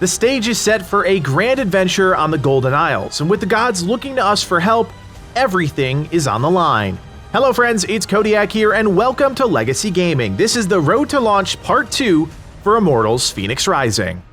The stage is set for a grand adventure on the Golden Isles, and with the gods looking to us for help, everything is on the line. Hello friends, it's Kodiak here, and welcome to Legacy Gaming. This is the Road to Launch Part 2 for Immortals Fenyx Rising.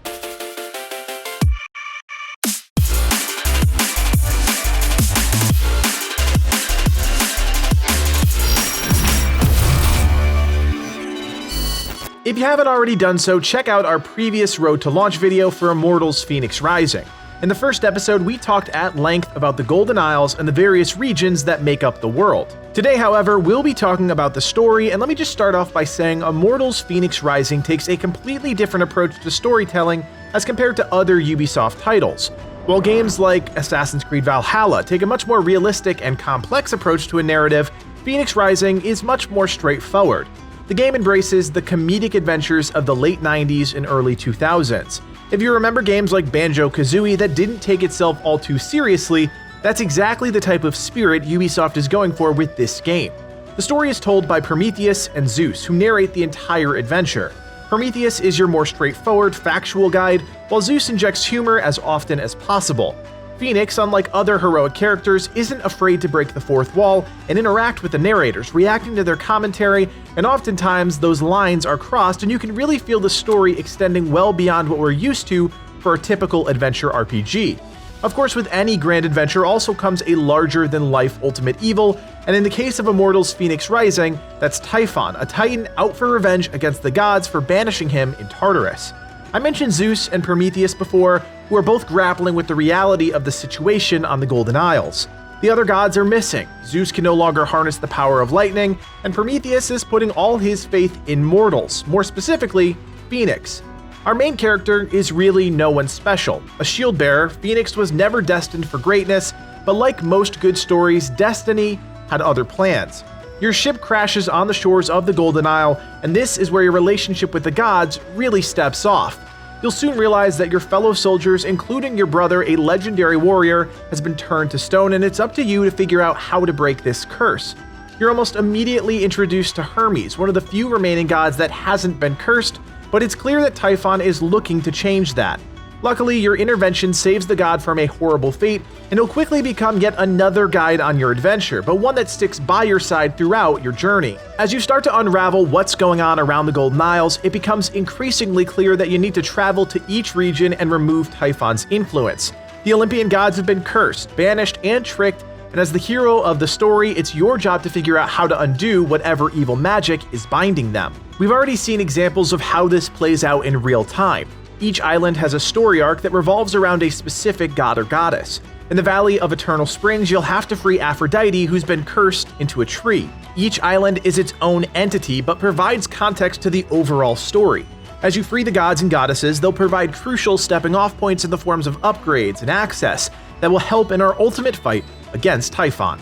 If you haven't already done so, check out our previous Road to Launch video for Immortals Fenyx Rising. In the first episode, we talked at length about the Golden Isles and the various regions that make up the world. Today, however, we'll be talking about the story, and let me just start off by saying Immortals Fenyx Rising takes a completely different approach to storytelling as compared to other Ubisoft titles. While games like Assassin's Creed Valhalla take a much more realistic and complex approach to a narrative, Fenyx Rising is much more straightforward. The game embraces the comedic adventures of the late 90s and early 2000s. If you remember games like Banjo-Kazooie that didn't take itself all too seriously, that's exactly the type of spirit Ubisoft is going for with this game. The story is told by Prometheus and Zeus, who narrate the entire adventure. Prometheus is your more straightforward, factual guide, while Zeus injects humor as often as possible. Fenyx, unlike other heroic characters, isn't afraid to break the fourth wall and interact with the narrators, reacting to their commentary, and oftentimes those lines are crossed and you can really feel the story extending well beyond what we're used to for a typical adventure RPG. Of course, with any grand adventure also comes a larger-than-life ultimate evil, and in the case of Immortals Fenyx Rising, that's Typhon, a titan out for revenge against the gods for banishing him in Tartarus. I mentioned Zeus and Prometheus before, who are both grappling with the reality of the situation on the Golden Isles. The other gods are missing. Zeus can no longer harness the power of lightning, and Prometheus is putting all his faith in mortals, more specifically, Fenyx. Our main character is really no one special. A shield bearer, Fenyx was never destined for greatness, but like most good stories, destiny had other plans. Your ship crashes on the shores of the Golden Isle, and this is where your relationship with the gods really steps off. You'll soon realize that your fellow soldiers, including your brother, a legendary warrior, has been turned to stone, and it's up to you to figure out how to break this curse. You're almost immediately introduced to Hermes, one of the few remaining gods that hasn't been cursed, but it's clear that Typhon is looking to change that. Luckily, your intervention saves the god from a horrible fate, and he'll quickly become yet another guide on your adventure, but one that sticks by your side throughout your journey. As you start to unravel what's going on around the Golden Isles, it becomes increasingly clear that you need to travel to each region and remove Typhon's influence. The Olympian gods have been cursed, banished, and tricked, and as the hero of the story, it's your job to figure out how to undo whatever evil magic is binding them. We've already seen examples of how this plays out in real time. Each island has a story arc that revolves around a specific god or goddess. In the Valley of Eternal Springs, you'll have to free Aphrodite, who's been cursed into a tree. Each island is its own entity, but provides context to the overall story. As you free the gods and goddesses, they'll provide crucial stepping-off points in the forms of upgrades and access that will help in our ultimate fight against Typhon.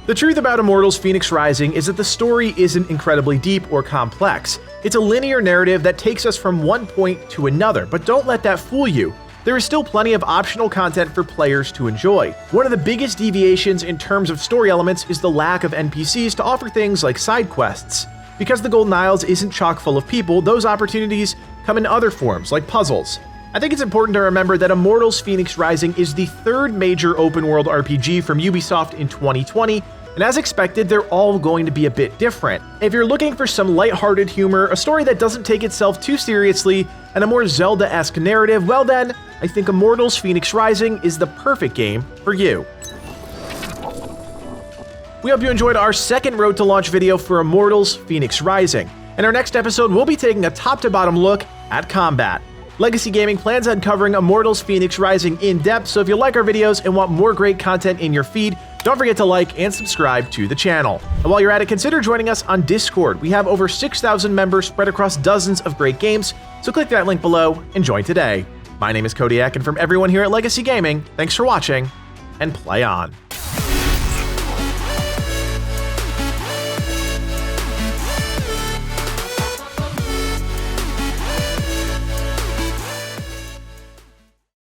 The truth about Immortals Fenyx Rising is that the story isn't incredibly deep or complex. It's a linear narrative that takes us from one point to another, but don't let that fool you. There is still plenty of optional content for players to enjoy. One of the biggest deviations in terms of story elements is the lack of NPCs to offer things like side quests. Because the Golden Isles isn't chock full of people, those opportunities come in other forms, like puzzles. I think it's important to remember that Immortals Fenyx Rising is the third major open-world RPG from Ubisoft in 2020, and as expected, they're all going to be a bit different. If you're looking for some lighthearted humor, a story that doesn't take itself too seriously, and a more Zelda-esque narrative, well then, I think Immortals Fenyx Rising is the perfect game for you. We hope you enjoyed our second Road to Launch video for Immortals Fenyx Rising. In our next episode, we'll be taking a top-to-bottom look at combat. Legacy Gaming plans on covering Immortals Fenyx Rising in depth, so if you like our videos and want more great content in your feed, don't forget to like and subscribe to the channel. And while you're at it, consider joining us on Discord. We have over 6,000 members spread across dozens of great games, so click that link below and join today. My name is Kodiak, and from everyone here at Legacy Gaming, thanks for watching, and play on.